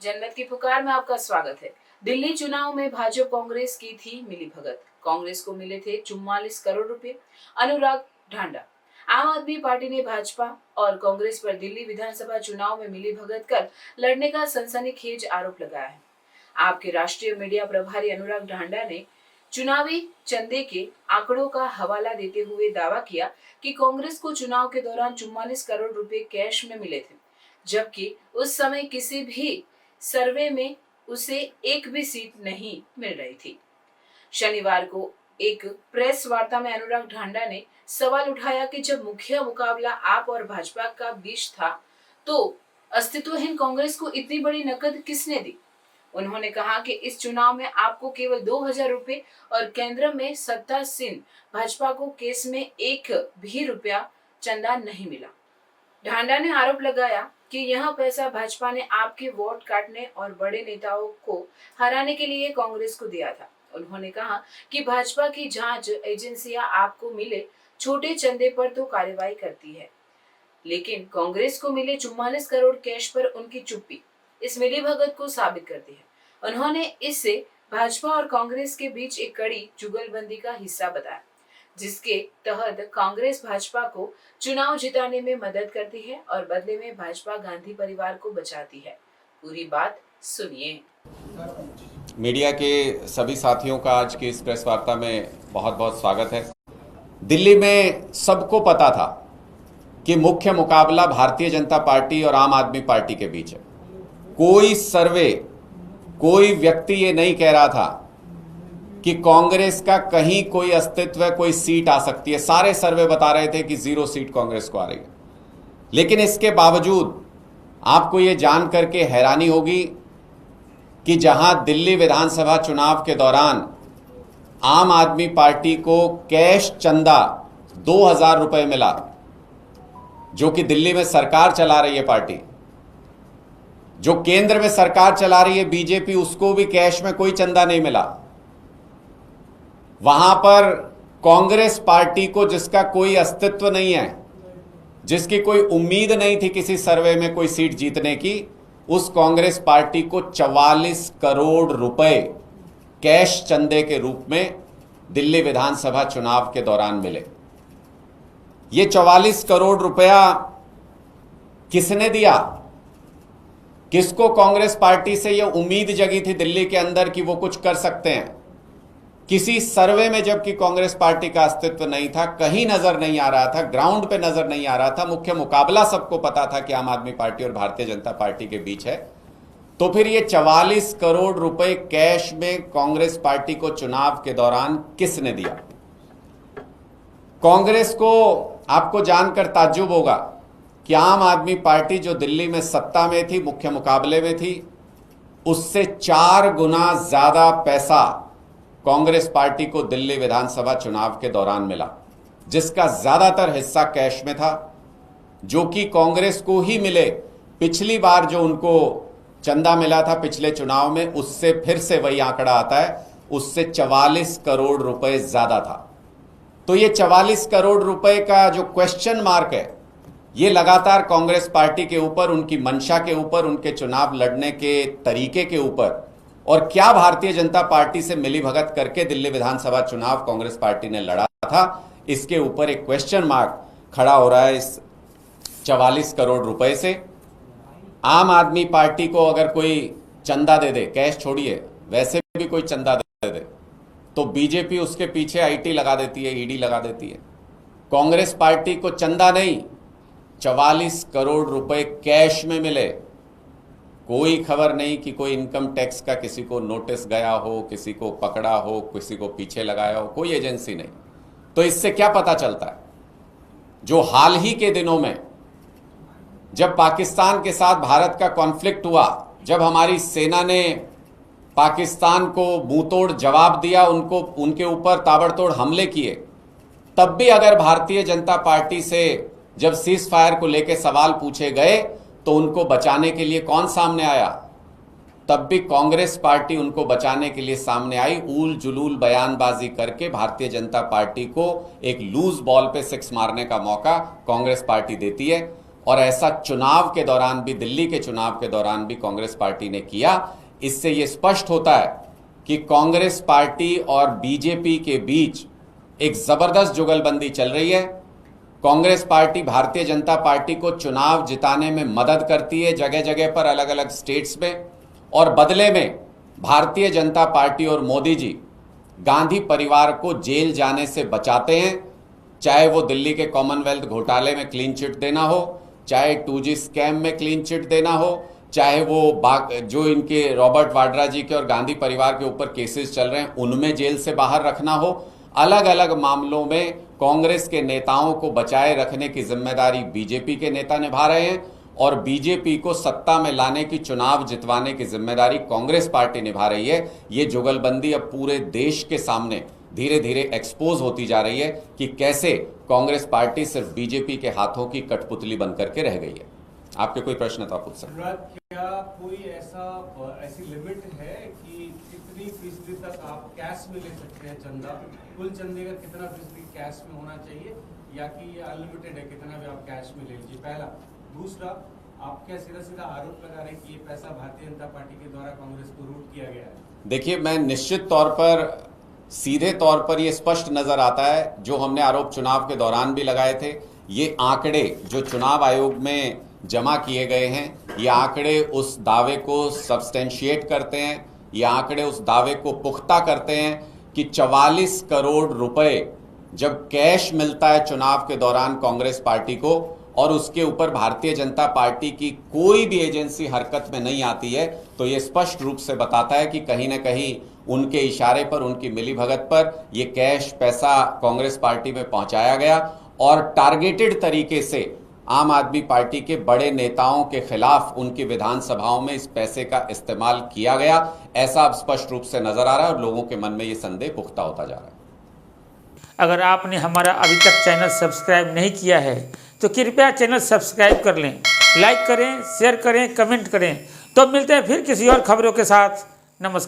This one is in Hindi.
जनमत की पुकार में आपका स्वागत है। दिल्ली चुनाव में भाजपा कांग्रेस की थी मिलीभगत। कांग्रेस को मिले थे 44 करोड़ रुपए। अनुराग ढांडा। आम आदमी पार्टी ने भाजपा और कांग्रेस पर दिल्ली विधानसभा चुनाव में मिलीभगत कर लड़ने का सनसनीखेज आरोप लगाया है। आपके राष्ट्रीय मीडिया प्रभारी अनुराग ढांडा ने चुनावी चंदे के आंकड़ों का हवाला देते हुए दावा किया कि कांग्रेस को चुनाव के दौरान 44 करोड़ रुपए कैश में मिले थे, जबकि उस समय किसी भी सर्वे में उसे एक भी सीट नहीं मिल रही थी। शनिवार को एक प्रेस वार्ता में अनुराग ढांडा ने सवाल उठाया कि जब मुख्य मुकाबला आप और भाजपा का बीच था, तो अस्तित्वहीन कांग्रेस को इतनी बड़ी नकद किसने दी। उन्होंने कहा कि इस चुनाव में आपको केवल 2000 रुपए और केंद्र में सत्तासीन भाजपा को केस में एक भी रुपया चंदा नहीं मिला। ढांडा ने आरोप लगाया कि यह पैसा भाजपा ने आपके वोट काटने और बड़े नेताओं को हराने के लिए कांग्रेस को दिया था। उन्होंने कहा कि भाजपा की जांच एजेंसियां आपको मिले छोटे चंदे पर तो कार्रवाई करती है, लेकिन कांग्रेस को मिले 44 करोड़ कैश पर उनकी चुप्पी इस मिलीभगत को साबित करती है। उन्होंने इसे भाजपा और कांग्रेस के बीच एक कड़ी जुगलबंदी का हिस्सा बताया, जिसके तहत कांग्रेस भाजपा को चुनाव जिताने में मदद करती है और बदले में भाजपा गांधी परिवार को बचाती है। पूरी बात सुनिए। मीडिया के सभी साथियों का आज की इस प्रेस वार्ता में बहुत बहुत स्वागत है। दिल्ली में सबको पता था कि मुख्य मुकाबला भारतीय जनता पार्टी और आम आदमी पार्टी के बीच है। कोई सर्वे, कोई व्यक्ति ये नहीं कह रहा था कि कांग्रेस का कहीं कोई अस्तित्व है, कोई सीट आ सकती है। सारे सर्वे बता रहे थे कि 0 सीट कांग्रेस को आ रही है। लेकिन इसके बावजूद आपको ये जान करके हैरानी होगी कि जहां दिल्ली विधानसभा चुनाव के दौरान आम आदमी पार्टी को कैश चंदा 2000 रुपए मिला, जो कि दिल्ली में सरकार चला रही है पार्टी, जो केंद्र में सरकार चला रही है बीजेपी, उसको भी कैश में कोई चंदा नहीं मिला। वहां पर कांग्रेस पार्टी को, जिसका कोई अस्तित्व नहीं है, जिसकी कोई उम्मीद नहीं थी किसी सर्वे में कोई सीट जीतने की, उस कांग्रेस पार्टी को 44 करोड़ रुपए कैश चंदे के रूप में दिल्ली विधानसभा चुनाव के दौरान मिले। ये 44 करोड़ रुपया किसने दिया? किसको कांग्रेस पार्टी से यह उम्मीद जगी थी दिल्ली के अंदर कि वो कुछ कर सकते हैं? किसी सर्वे में जबकि कांग्रेस पार्टी का अस्तित्व नहीं था, कहीं नजर नहीं आ रहा था, ग्राउंड पे नजर नहीं आ रहा था, मुख्य मुकाबला सबको पता था कि आम आदमी पार्टी और भारतीय जनता पार्टी के बीच है, तो फिर ये 44 करोड़ रुपए कैश में कांग्रेस पार्टी को चुनाव के दौरान किसने दिया? कांग्रेस को आपको जानकर ताज्जुब होगा कि आम आदमी पार्टी जो दिल्ली में सत्ता में थी, मुख्य मुकाबले में थी, उससे 4 गुना ज्यादा पैसा कांग्रेस पार्टी को दिल्ली विधानसभा चुनाव के दौरान मिला, जिसका ज्यादातर हिस्सा कैश में था, जो कि कांग्रेस को ही मिले। पिछली बार जो उनको चंदा मिला था पिछले चुनाव में, उससे फिर से वही आंकड़ा आता है, उससे 44 करोड़ रुपए ज्यादा था। तो ये 44 करोड़ रुपए का जो क्वेश्चन मार्क है, ये लगातार कांग्रेस पार्टी के ऊपर, उनकी मंशा के ऊपर, उनके चुनाव लड़ने के तरीके के ऊपर, और क्या भारतीय जनता पार्टी से मिलीभगत करके दिल्ली विधानसभा चुनाव कांग्रेस पार्टी ने लड़ा था, इसके ऊपर एक क्वेश्चन मार्क खड़ा हो रहा है इस 44 करोड़ रुपए से। आम आदमी पार्टी को अगर कोई चंदा दे दे, कैश छोड़िए, वैसे भी कोई चंदा दे दे, तो बीजेपी उसके पीछे आईटी लगा देती है, ईडी लगा देती है। कांग्रेस पार्टी को चंदा नहीं, 44 करोड़ रुपए कैश में मिले। कोई खबर नहीं कि कोई इनकम टैक्स का किसी को नोटिस गया हो, किसी को पकड़ा हो, किसी को पीछे लगाया हो, कोई एजेंसी नहीं। तो इससे क्या पता चलता है? जो हाल ही के दिनों में जब पाकिस्तान के साथ भारत का कॉन्फ्लिक्ट हुआ, जब हमारी सेना ने पाकिस्तान को मुंहतोड़ जवाब दिया, उनके ऊपर ताबड़तोड़ हमले किए, तब भी अगर भारतीय जनता पार्टी से जब सीज फायर को लेकर सवाल पूछे गए, तो उनको बचाने के लिए कौन सामने आया? तब भी कांग्रेस पार्टी उनको बचाने के लिए सामने आई। ऊल जुलूल बयानबाजी करके भारतीय जनता पार्टी को एक लूज बॉल पे 6 मारने का मौका कांग्रेस पार्टी देती है। और ऐसा चुनाव के दौरान भी, दिल्ली के चुनाव के दौरान भी कांग्रेस पार्टी ने किया। इससे यह स्पष्ट होता है कि कांग्रेस पार्टी और बीजेपी के बीच एक जबरदस्त जुगलबंदी चल रही है। कांग्रेस पार्टी भारतीय जनता पार्टी को चुनाव जिताने में मदद करती है जगह जगह पर, अलग अलग स्टेट्स में, और बदले में भारतीय जनता पार्टी और मोदी जी गांधी परिवार को जेल जाने से बचाते हैं। चाहे वो दिल्ली के कॉमनवेल्थ घोटाले में क्लीन चिट देना हो, चाहे 2G स्कैम में क्लीन चिट देना हो, चाहे वो जो इनके रॉबर्ट वाड्रा जी के और गांधी परिवार के ऊपर केसेस चल रहे हैं उनमें जेल से बाहर रखना हो, अलग अलग मामलों में कांग्रेस के नेताओं को बचाए रखने की जिम्मेदारी बीजेपी के नेता निभा रहे हैं और बीजेपी को सत्ता में लाने की, चुनाव जितवाने की जिम्मेदारी कांग्रेस पार्टी निभा रही है। ये जुगलबंदी अब पूरे देश के सामने धीरे धीरे एक्सपोज होती जा रही है कि कैसे कांग्रेस पार्टी सिर्फ बीजेपी के हाथों की कठपुतली बनकर के रह गई है। आपके कोई प्रश्न तो आप पूछ सकते हैं। क्या कोई ऐसी लिमिट है कि कितनी फीसदी तक आप कैश में ले सकते हैं चंदा? कुल चंदे का कितना फीसदी कैश में होना चाहिए, या कि ये अनलिमिटेड है, कितना भी आप कैश में ले लीजिए? पहला। दूसरा, आप क्या सीधा सीधा आरोप लगा रहे हैं कि ये पैसा भारतीय जनता पार्टी के द्वारा कांग्रेस को रूट किया गया है? देखिए, मैं निश्चित तौर पर, सीधे तौर पर यह स्पष्ट नजर आता है, जो हमने आरोप चुनाव के दौरान भी लगाए थे, ये आंकड़े जो चुनाव आयोग में जमा किए गए हैं, ये आंकड़े उस दावे को सब्सटेंशिएट करते हैं, ये आंकड़े उस दावे को पुख्ता करते हैं कि 44 करोड़ रुपए जब कैश मिलता है चुनाव के दौरान कांग्रेस पार्टी को, और उसके ऊपर भारतीय जनता पार्टी की कोई भी एजेंसी हरकत में नहीं आती है, तो यह स्पष्ट रूप से बताता है कि कहीं ना कहीं उनके इशारे पर, उनकी मिलीभगत पर यह कैश पैसा कांग्रेस पार्टी में पहुंचाया गया और टारगेटेड तरीके से आम आदमी पार्टी के बड़े नेताओं के खिलाफ उनकी विधानसभाओं में इस पैसे का इस्तेमाल किया गया। ऐसा अब स्पष्ट रूप से नजर आ रहा है और लोगों के मन में यह संदेह पुख्ता होता जा रहा है। अगर आपने हमारा अभी तक चैनल सब्सक्राइब नहीं किया है तो कृपया चैनल सब्सक्राइब कर लें, लाइक करें, शेयर करें, कमेंट करें। तो मिलते हैं फिर किसी और खबरों के साथ। नमस्कार।